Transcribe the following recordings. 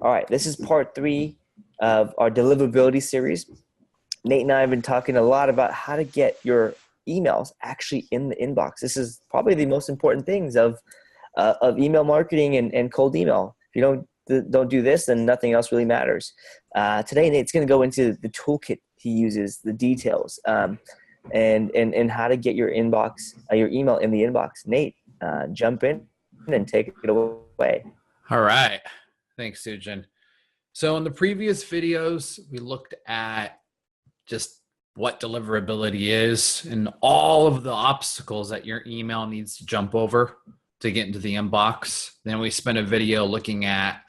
All right, this is part 3 of our deliverability series. Nate and I have been talking a lot about how to get your emails actually in the inbox. This is probably the most important things of email marketing and cold email. If you don't do this, then nothing else really matters. Today, Nate's going to go into the toolkit he uses, the details, and how to get your inbox, your email in the inbox. Nate, jump in and take it away. All right. Thanks, Sujin. So in the previous videos, we looked at just what deliverability is and all of the obstacles that your email needs to jump over to get into the inbox. Then we spent a video looking at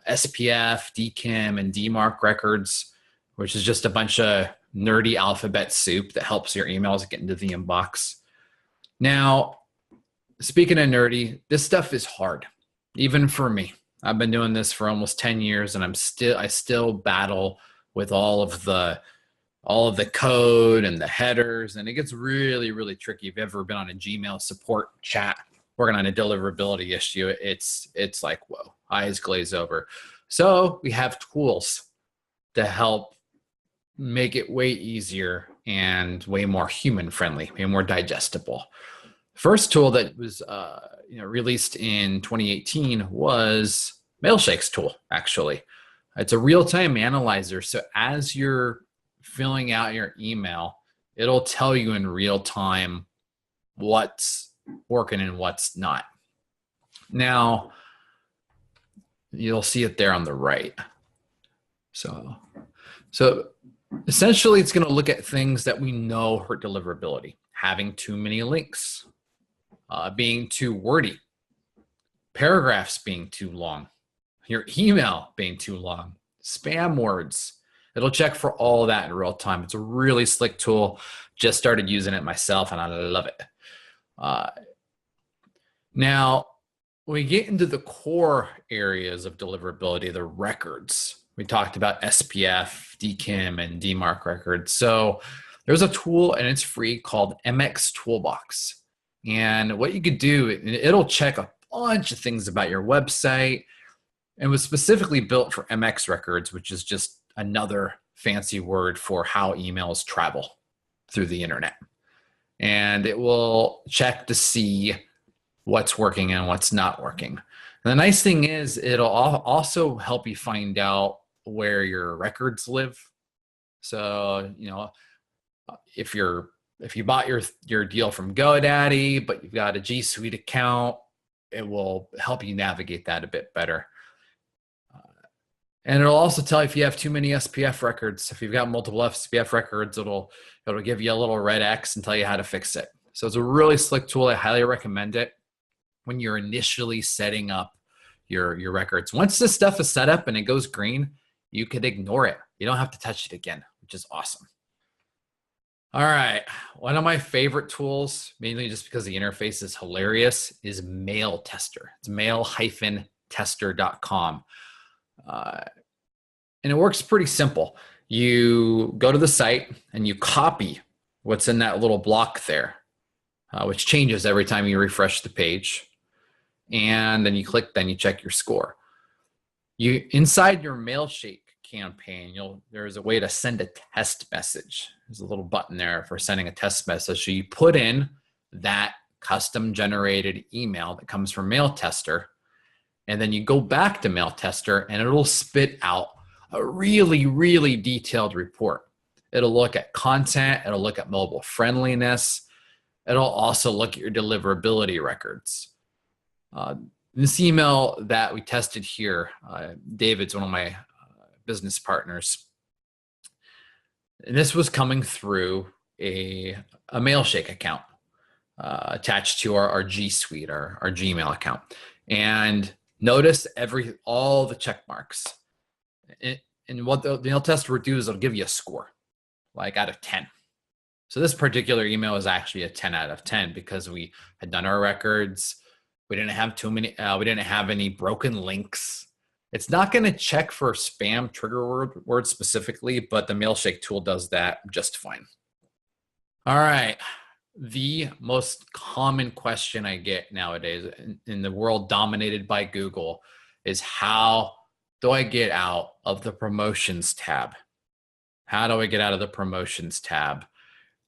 SPF, DKIM, and DMARC records, which is just a bunch of nerdy alphabet soup that helps your emails get into the inbox. Now, speaking of nerdy, this stuff is hard, even for me. I've been doing this for almost 10 years, and I still battle with all of the code and the headers, and it gets really, really tricky. If you've ever been on a Gmail support chat working on a deliverability issue, it's like, whoa, eyes glaze over. So we have tools to help make it way easier and way more human friendly, way more digestible. First tool that was released in 2018 was Mailshakes tool, actually. It's a real-time analyzer. So as you're filling out your email, it'll tell you in real time what's working and what's not. Now, you'll see it there on the right. So essentially, it's going to look at things that we know hurt deliverability. Having too many links, being too wordy, paragraphs being too long, your email being too long, spam words. It'll check for all of that in real time. It's a really slick tool. Just started using it myself, and I love it. Now, when we get into the core areas of deliverability, the records, we talked about SPF, DKIM, and DMARC records. So there's a tool, and it's free, called MX Toolbox. And what you could do, it'll check a bunch of things about your website. It was specifically built for MX records, which is just another fancy word for how emails travel through the internet. And it will check to see what's working and what's not working. And the nice thing is it'll also help you find out where your records live. So, if you bought your deal from GoDaddy, but you've got a G Suite account, it will help you navigate that a bit better. And it'll also tell you if you have too many SPF records. If you've got multiple SPF records, it'll give you a little red X and tell you how to fix it. So it's a really slick tool. I highly recommend it when you're initially setting up your records. Once this stuff is set up and it goes green, you could ignore it. You don't have to touch it again, which is awesome. All right, one of my favorite tools, mainly just because the interface is hilarious, is Mail Tester. It's mail-tester.com. And it works pretty simple. You go to the site and you copy what's in that little block there, which changes every time you refresh the page. And then you click, then you check your score. Inside your Mailshake campaign, there's a way to send a test message. There's a little button there for sending a test message. So you put in that custom generated email that comes from Mail Tester, and then you go back to Mail Tester and it'll spit out a really, really detailed report. It'll look at content, it'll look at mobile friendliness, it'll also look at your deliverability records. This email that we tested here, David's one of my business partners, and this was coming through a Mailshake account attached to our G Suite, our Gmail account. And notice all the check marks. And what the Mail Tester would do is it'll give you a score, like out of 10. So this particular email is actually a 10 out of 10 because we had done our records. We didn't have too many, we didn't have any broken links. It's not going to check for spam trigger words specifically, but the Mailshake tool does that just fine. All right. The most common question I get nowadays in the world dominated by Google is how do I get out of the promotions tab? How do I get out of the promotions tab?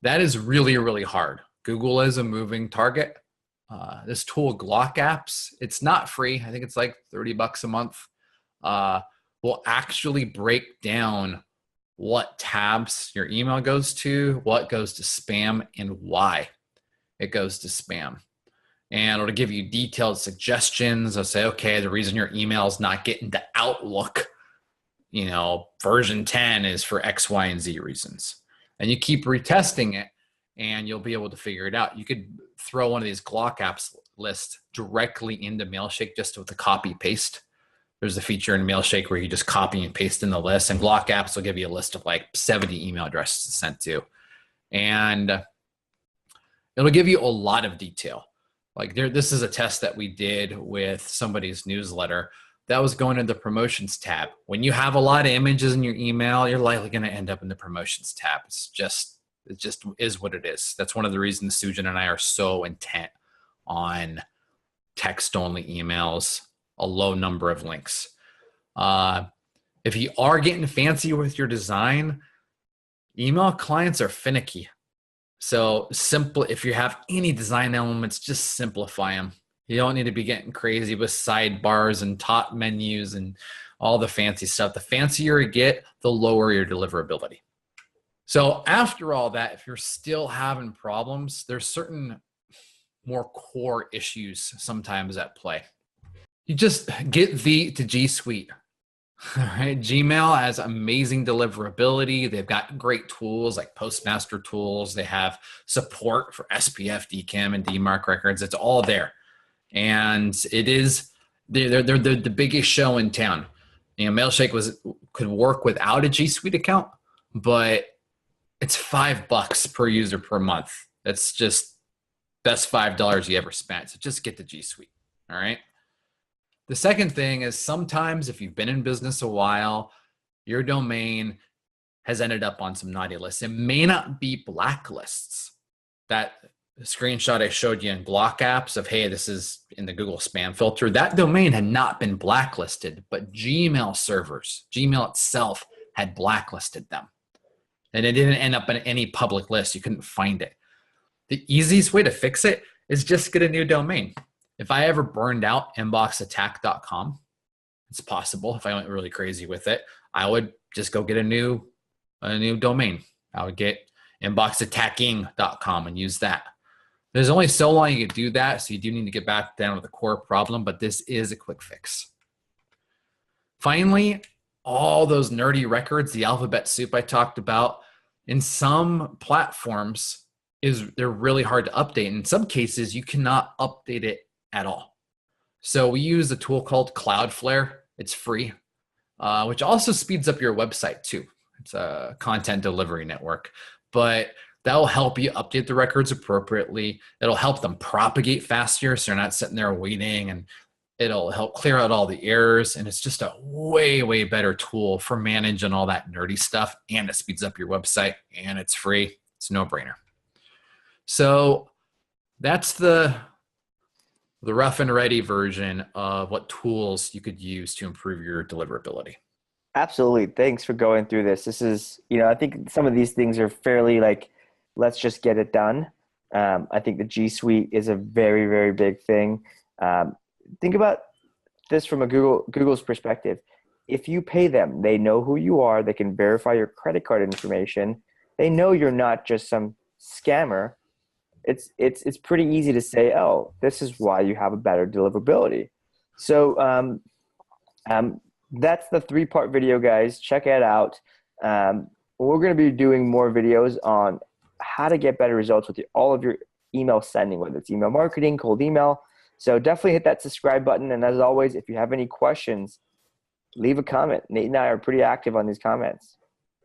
That is really, really hard. Google is a moving target. This tool, GlockApps, it's not free. I think it's like $30 a month. Will actually break down what tabs your email goes to, what goes to spam, and why it goes to spam. And it'll give you detailed suggestions. I'll say, okay, the reason your email is not getting to Outlook, version 10 is for X, Y, and Z reasons. And you keep retesting it and you'll be able to figure it out. You could throw one of these GlockApps lists directly into Mailshake just with a copy paste. There's a feature in Mailshake where you just copy and paste in the list, and GlockApps will give you a list of like 70 email addresses to send to. And it'll give you a lot of detail. Like this is a test that we did with somebody's newsletter that was going into the promotions tab. When you have a lot of images in your email, you're likely going to end up in the promotions tab. It just is what it is. That's one of the reasons Sujan and I are so intent on text-only emails, a low number of links. If you are getting fancy with your design, email clients are finicky. So if you have any design elements, just simplify them. You don't need to be getting crazy with sidebars and top menus and all the fancy stuff. The fancier you get, the lower your deliverability. So after all that, if you're still having problems, there's certain more core issues sometimes at play. You just get V to G Suite. All right, Gmail has amazing deliverability. They've got great tools like Postmaster tools. They have support for SPF, DKIM, and DMARC records. It's all there. And they're the biggest show in town. Mailshake could work without a G Suite account, but it's $5 per user per month. That's just best $5 you ever spent. So just get the G Suite. All right. The second thing is sometimes if you've been in business a while, your domain has ended up on some naughty lists. It may not be blacklists. That screenshot I showed you in GlockApps of, hey, this is in the Google spam filter. That domain had not been blacklisted, but Gmail servers, Gmail itself had blacklisted them. And it didn't end up in any public list. You couldn't find it. The easiest way to fix it is just get a new domain. If I ever burned out inboxattack.com, it's possible if I went really crazy with it, I would just go get a new domain. I would get inboxattacking.com and use that. There's only so long you can do that, so you do need to get back down to the core problem, but this is a quick fix. Finally, all those nerdy records, the alphabet soup I talked about, in some platforms, they're really hard to update. In some cases, you cannot update it at all. So we use a tool called Cloudflare. It's free, which also speeds up your website too. It's a content delivery network, but that will help you update the records appropriately. It'll help them propagate faster, so you're not sitting there waiting, and it'll help clear out all the errors. And it's just a way, way better tool for managing all that nerdy stuff, and it speeds up your website, and it's free. It's a no-brainer. So that's the rough and ready version of what tools you could use to improve your deliverability. Absolutely. Thanks for going through this. This is, I think some of these things are fairly like, let's just get it done. I think the G Suite is a very, very big thing. Think about this from Google's perspective. If you pay them, they know who you are. They can verify your credit card information. They know you're not just some scammer. It's pretty easy to say, oh, this is why you have a better deliverability. So that's the 3-part video, guys. Check it out. We're going to be doing more videos on how to get better results with all of your email sending, whether it's email marketing, cold email. So definitely hit that subscribe button. And as always, if you have any questions, leave a comment. Nate and I are pretty active on these comments.